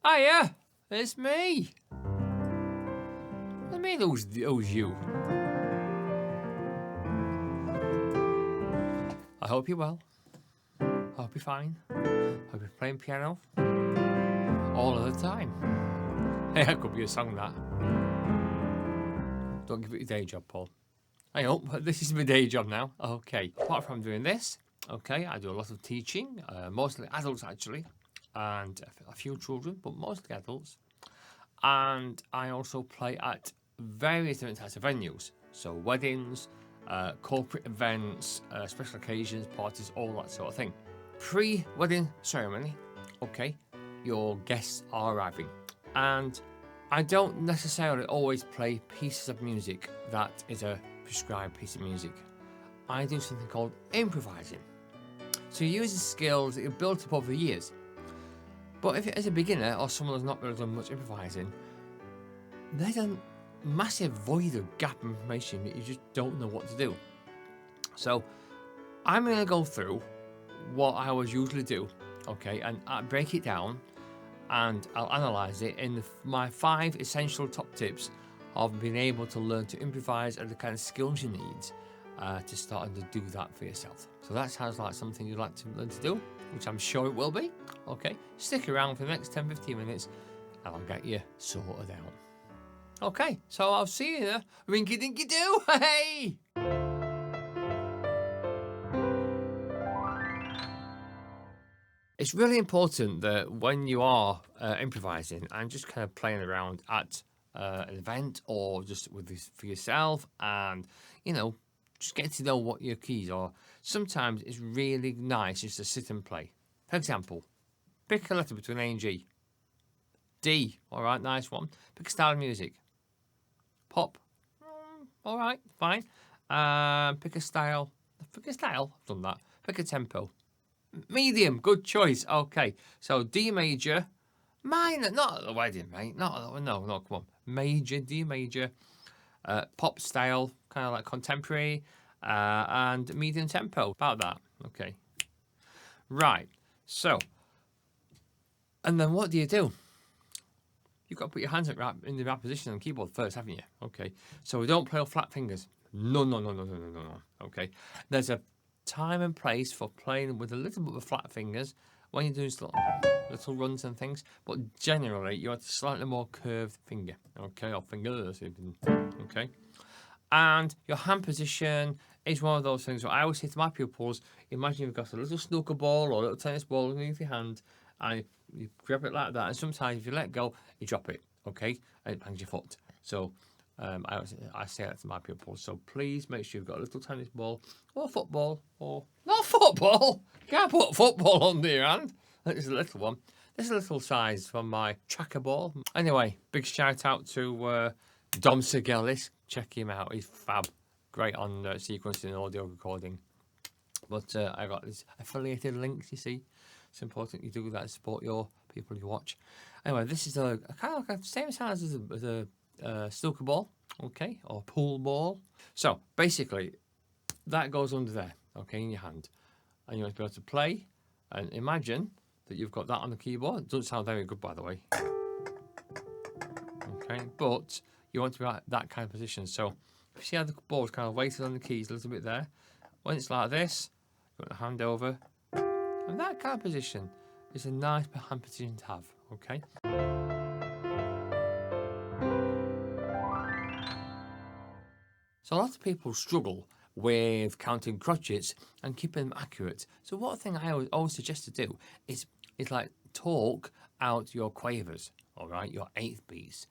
Hiya, it's me. What do you mean, who's you? I hope you're well. I hope you're fine. I hope you're playing piano all of the time. Hey, that could be a song, that. Don't give it your day job, Paul. I hope this is my day job now. Okay, apart from doing this, okay, I do a lot of teaching, mostly adults actually, and a few children, but mostly adults. And I also play at various different types of venues, so weddings, corporate events, special occasions, parties, all that sort of thing. Pre-wedding ceremony, okay, your guests are arriving, and I don't necessarily always play pieces of music that is a prescribed piece of music. I do something called improvising. So you use the skills that you've built up over the years. But if you're as a beginner or someone who's not really done much improvising, there's a massive void of gap information that you just don't know what to do. So I'm going to go through what I always usually do, okay, and I break it down and I'll analyse it in my 5 essential top tips of being able to learn to improvise and the kind of skills you need to start to do that for yourself. So that sounds like something you'd like to learn to do, which I'm sure it will be. Okay, stick around for the next 10-15 minutes and I'll get you sorted out. Okay, so I'll see you there. Rinky dinky doo, hey! It's really important that when you are improvising and just kind of playing around at an event or just with this for yourself, and just get to know what your keys are. Sometimes it's really nice just to sit and play. For example, pick a letter between A and G. D, all right, nice one. Pick a style of music. Pop, all right, fine. Pick a style. I've done that. Pick a tempo. Medium, good choice. Okay, so D major, minor, not at the wedding, mate. No, come on. Major, D major, pop style, kind of like contemporary, and medium tempo. About that. Okay. Right. So, and then what do? You've got to put your hands in the right position on the keyboard first, haven't you? Okay. So we don't play with flat fingers. No. Okay. There's a time and place for playing with a little bit of flat fingers when you're doing little runs and things, but generally you want a slightly more curved finger, okay, or fingers even, okay. And your hand position is one of those things where I always say to my pupils, imagine you've got a little snooker ball or a little tennis ball underneath your hand, and you grab it like that, and sometimes if you let go, you drop it, okay, and it bangs your foot. So I say that to my pupils. So please make sure you've got a little tennis ball or football, or not football. You can't put football under your hand. This is a little one. This is a little size from my tracker ball. Anyway, big shout out to Dom Segelis. Check him out. He's fab. Great on sequencing and audio recording. But I got these affiliated links. You see, it's important you do that to support your people you watch. Anyway, this is a kind of like the same size as a snooker ball, okay, or pool ball. So basically, that goes under there, okay, in your hand, and you want to be able to play. And imagine that you've got that on the keyboard. It doesn't sound very good, by the way. Okay, but you want to be at that kind of position. So if you see how the ball's kind of weighted on the keys a little bit there, when it's like this, you want the hand over, and that kind of position is a nice hand position to have. Okay. So a lot of people struggle with counting crotchets and keeping them accurate. So one thing I always suggest to do is like talk out your quavers, all right, your eighth beats.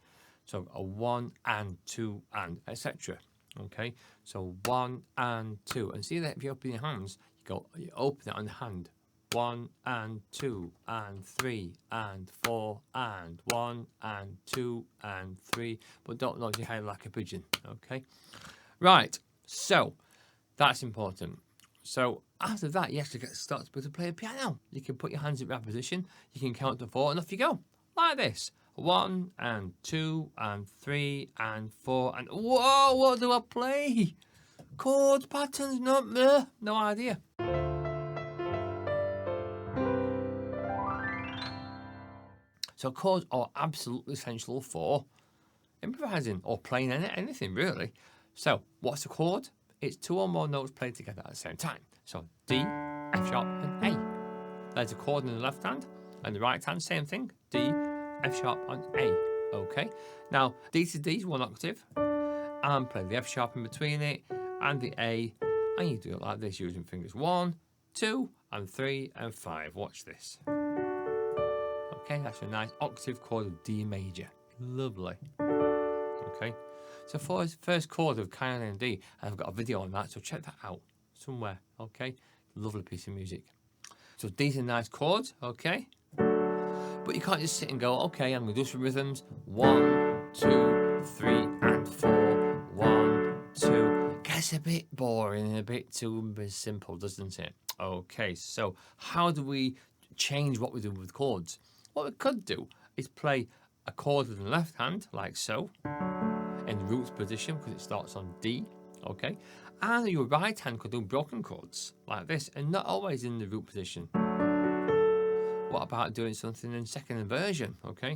So a 1 and 2 and etc. Okay, so 1 and 2, and see that if you open your hands, you open it on the hand. 1 and 2 and 3 and 4 and 1 and 2 and 3, but don't nod your head like a pigeon. Okay. Right, so that's important. So after that, you actually get to start to be able to play a piano. You can put your hands in that position, you can count to 4, and off you go, like this. 1 and 2 and 3 and 4 and whoa, what do I play? Chord patterns, no idea. So chords are absolutely essential for improvising or playing anything really. So what's a chord? It's two or more notes played together at the same time. So D, F sharp, and A. There's a chord in the left hand, and the right hand, same thing. D, F sharp, and A. Okay. Now D to D is one octave, and play the F sharp in between it and the A, and you do it like this using fingers 1, 2, and 3, and 5. Watch this. Okay, that's a nice octave chord of D major. Lovely. Okay, so for his first chord of K and D, I've got a video on that, so check that out somewhere. Okay, lovely piece of music. So these are nice chords, okay, but you can't just sit and go, okay, I'm going to do some rhythms. 1, 2, 3, and 4. 1, 2. Gets a bit boring and a bit too simple, doesn't it? Okay, so how do we change what we do with chords? What we could do is play a chord in the left hand, like so, in the root position, because it starts on D, okay? And your right hand could do broken chords, like this, and not always in the root position. What about doing something in second inversion, okay?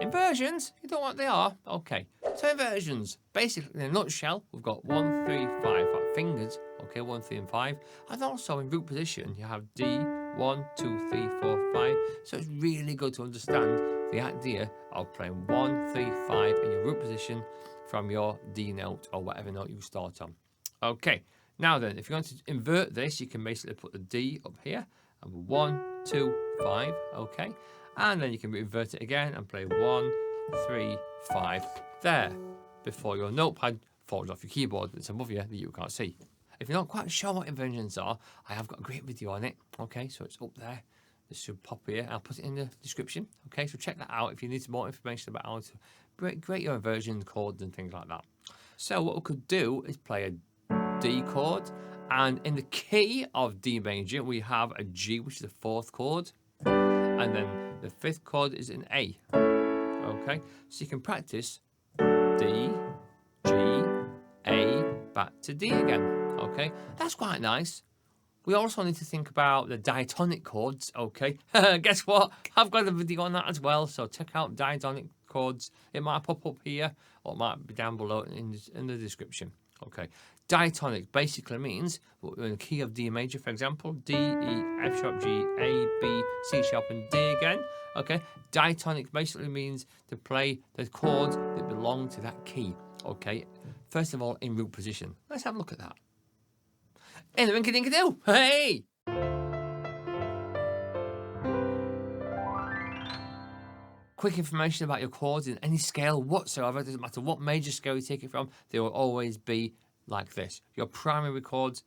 Inversions? You don't know what they are? Okay. So inversions, basically in a nutshell, we've got 1, 3, 5 fingers, okay, 1, 3, and 5. And also in root position, you have D, 1, 2, 3, 4, 5. So it's really good to understand the idea of playing 1, 3, 5 in your root position from your D note or whatever note you start on. Okay, now then, if you want to invert this, you can basically put the D up here and 1, 2, 5, okay? And then you can invert it again and play 1, 3, 5 there before your notepad falls off your keyboard that's above you that you can't see. If you're not quite sure what inversions are, I have got a great video on it, okay? So it's up there. This should pop here. I'll put it in the description, okay? So check that out if you need some more information about how to create your inversion chords and things like that. So what we could do is play a D chord, and in the key of D major, we have a G, which is the fourth chord, and then the fifth chord is an A, okay? So you can practice D, G, A, back to D again, okay? That's quite nice. We also need to think about the diatonic chords, okay? Guess what? I've got a video on that as well, so check out diatonic chords. It might pop up here, or it might be down below in the description, okay? Diatonic basically means, in the key of D major, for example, D, E, F sharp, G, A, B, C sharp, and D again, okay? Diatonic basically means to play the chords that belong to that key, okay? First of all, in root position. Let's have a look at that. In the rinky-dinky-doo, hey! Quick information about your chords in any scale whatsoever. It doesn't matter what major scale you take it from, they will always be like this. Your primary chords,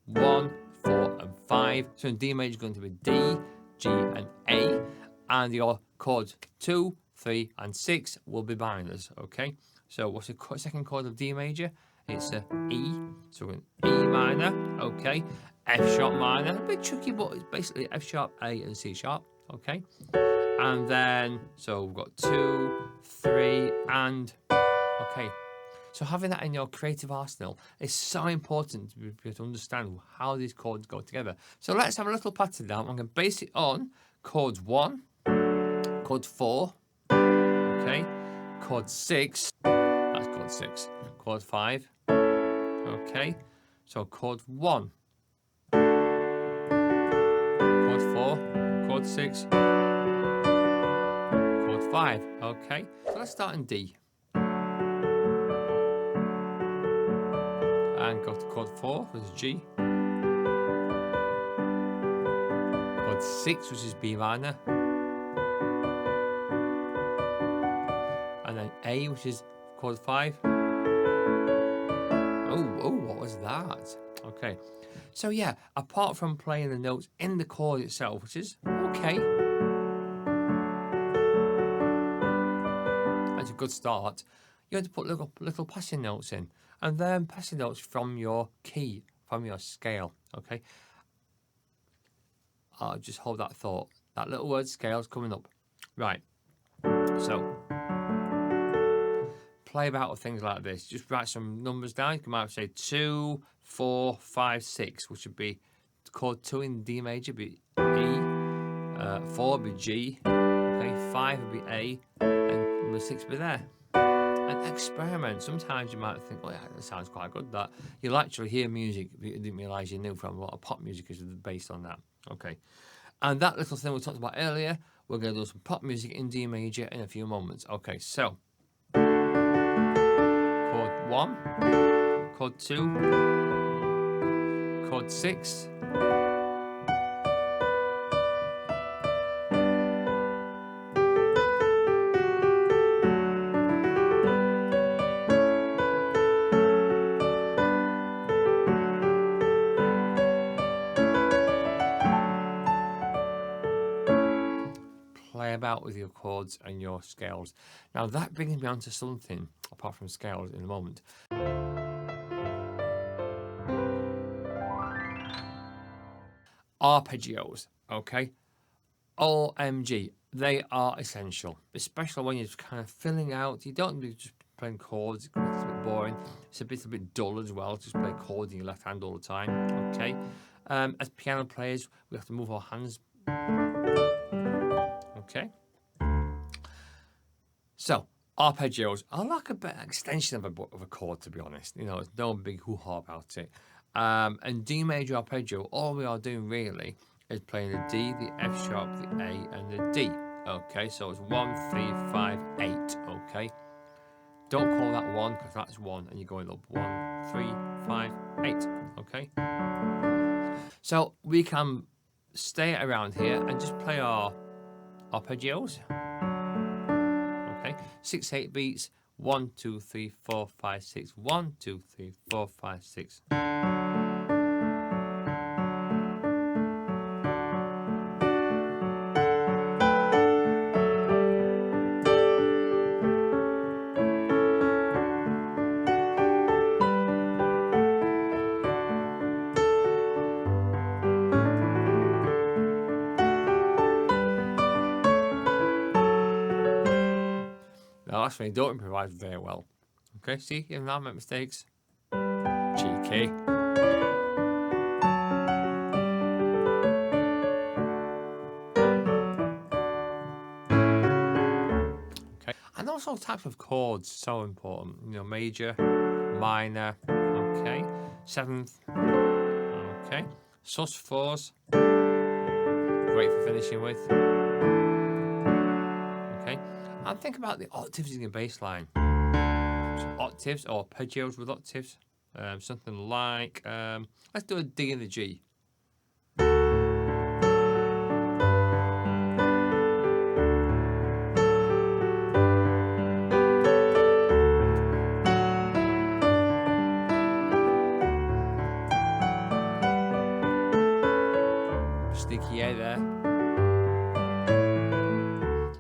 1, 4, and 5. So in D major, it's going to be D, G, and A. And your chords 2, 3, and 6 will be minors, okay? So what's the second chord of D major? It's a E. So we're going E minor, okay? F sharp minor, a bit tricky, but it's basically F sharp, A, and C sharp, okay? And then, so we've got 2, 3, and, okay. So having that in your creative arsenal is so important to be able to understand how these chords go together. So let's have a little pattern down. I'm going to base it on chords 1, chord 4, okay, chord 6, that's chord 6, chord 5, okay, so chord 1, chord 4, chord 6, chord 5, okay. So let's start in D. And go to chord 4, which is G. Chord 6, which is B minor. And then A, which is chord 5. Oh, what was that? Okay. So yeah, apart from playing the notes in the chord itself, which is okay, that's a good start, you have to put little passing notes in. And then passing notes from your key, from your scale, okay? I'll just hold that thought. That little word scale is coming up. Right, so play about with things like this. Just write some numbers down. You might say 2, 4, 5, 6, which would be chord 2 in D major, be E, 4 would be G, okay, 5 would be A, and number 6 would be there. And experiment. Sometimes you might think, oh yeah, that sounds quite good, that. You'll actually hear music you didn't realise you knew from. A lot of pop music is based on that. Okay. And that little thing we talked about earlier, we're going to do some pop music in D major in a few moments. Okay, so chord 1, chord 2, chord 6, play about with your chords and your scales. Now that brings me on to something apart from scales in a moment. Arpeggios, okay? OMG, they are essential, especially when you're kind of filling out. You don't be just playing chords, it's a bit boring. It's a bit dull as well, just play chords in your left hand all the time, okay? As piano players, we have to move our hands, okay? So, arpeggios are like a bit extension of a chord, to be honest. You know, there's no big hoo-ha about it. And D major arpeggio, all we are doing really is playing the D, the F sharp, the A, and the D. Okay, so it's 1, 3, 5, 8. Okay, don't call that 1 because that's 1, and you're going up 1, 3, 5, 8. Okay, so we can stay around here and just play our arpeggios. Okay, 6, 8 beats. 1, 2, 3, 4, 5, 6. 1, 2, 3, 4, 5, 6. Now that's when you don't improvise very well. Okay, see, even now I make mistakes. Cheeky. Okay, and also types of chords, so important. You know, major, minor, okay, 7th, okay, sus4s, great for finishing with. Okay, and think about the octaves in your bass line. So octaves or arpeggios with octaves. Something like, let's do a D and a G. Sneaky A there.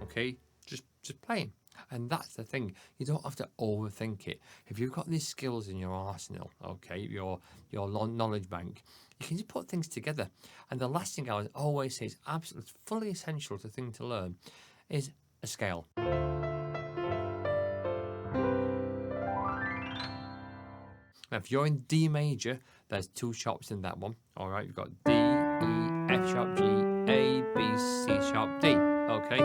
Okay, just playing. And that's the thing, you don't have to overthink it. If you've got these skills in your arsenal, okay, your knowledge bank, you can just put things together. And the last thing I would always say is absolutely fully essential to thing to learn is a scale. Now, if you're in D major, there's 2 sharps in that one. All right, you've got D, E, F sharp, G, A, B, C sharp, D. Okay.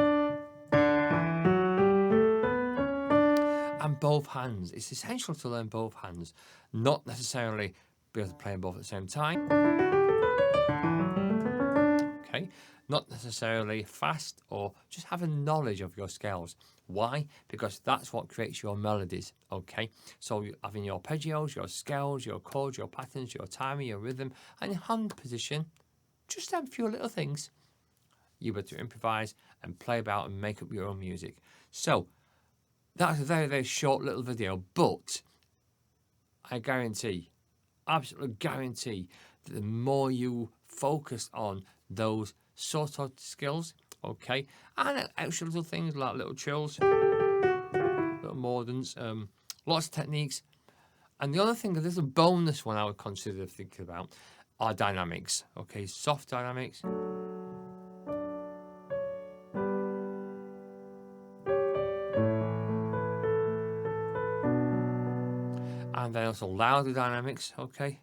And both hands. It's essential to learn both hands, not necessarily be able to play them both at the same time. Okay, not necessarily fast, or just having knowledge of your scales. Why? Because that's what creates your melodies. Okay, so having your arpeggios, your scales, your chords, your patterns, your timing, your rhythm, and your hand position, just a few little things. You're able to improvise and play about and make up your own music. So that's a very, very short little video, but I guarantee, absolutely guarantee, that the more you focus on those sort of skills, okay, and extra little things like little trills, little mordants, lots of techniques. And the other thing, there's a bonus one I would consider thinking about, are dynamics, okay, soft dynamics. And then also louder dynamics, okay.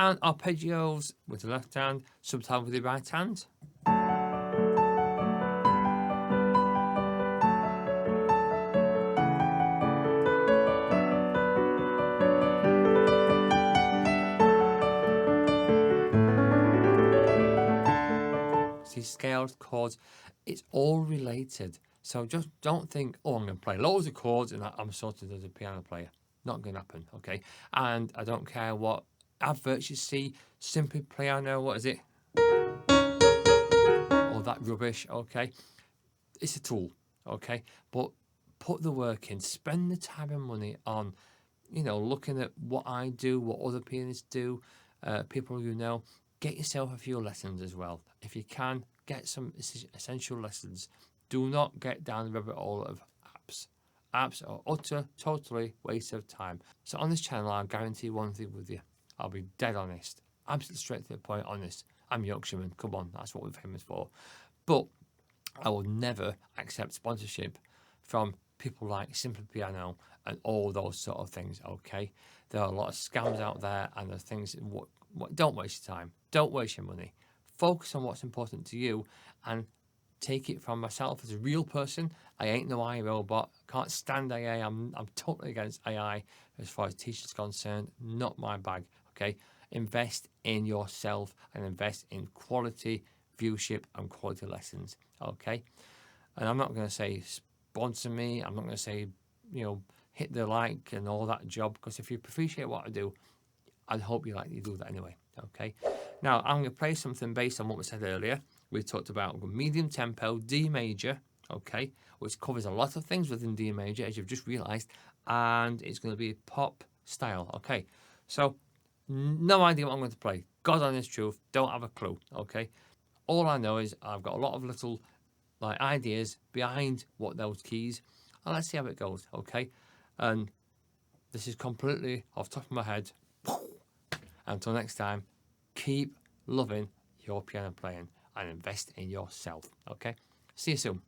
and arpeggios with the left hand, sometimes with the right hand. See, scales, chords, it's all related. So just don't think, oh, I'm going to play loads of chords and I'm sorted as a piano player. Not going to happen, okay? And I don't care what adverts you see, simply piano, what is it? All that rubbish, okay? It's a tool, okay? But put the work in, spend the time and money on, looking at what I do, what other pianists do, people you know. Get yourself a few lessons as well. If you can, get some essential lessons. Do not get down the rabbit hole of apps. Apps are totally waste of time. So on this channel, I'll guarantee one thing with you. I'll be dead honest. Absolutely straight to the point, honest. I'm Yorkshireman. Come on, that's what we're famous for. But I will never accept sponsorship from people like Simple Piano and all those sort of things, okay? There are a lot of scams out there, and there's things, don't waste your time. Don't waste your money. Focus on what's important to you, and take it from myself as a real person. I ain't no AI robot. Can't stand AI. I'm totally against AI as far as teaching's concerned. Not my bag, okay? Invest in yourself and invest in quality viewship and quality lessons, okay? And I'm not going to say sponsor me. I'm not going to say, hit the like and all that job, because if you appreciate what I do, I'd hope you do that anyway, okay? Now, I'm going to play something based on what we said earlier. We talked about medium tempo, D major, okay, which covers a lot of things within D major, as you've just realised, and it's going to be pop style, okay? So, no idea what I'm going to play. God honest truth, don't have a clue, okay? All I know is I've got a lot of little ideas behind what those keys, and let's see how it goes, okay? And this is completely off the top of my head. Until next time, keep loving your piano playing and invest in yourself, okay? See you soon.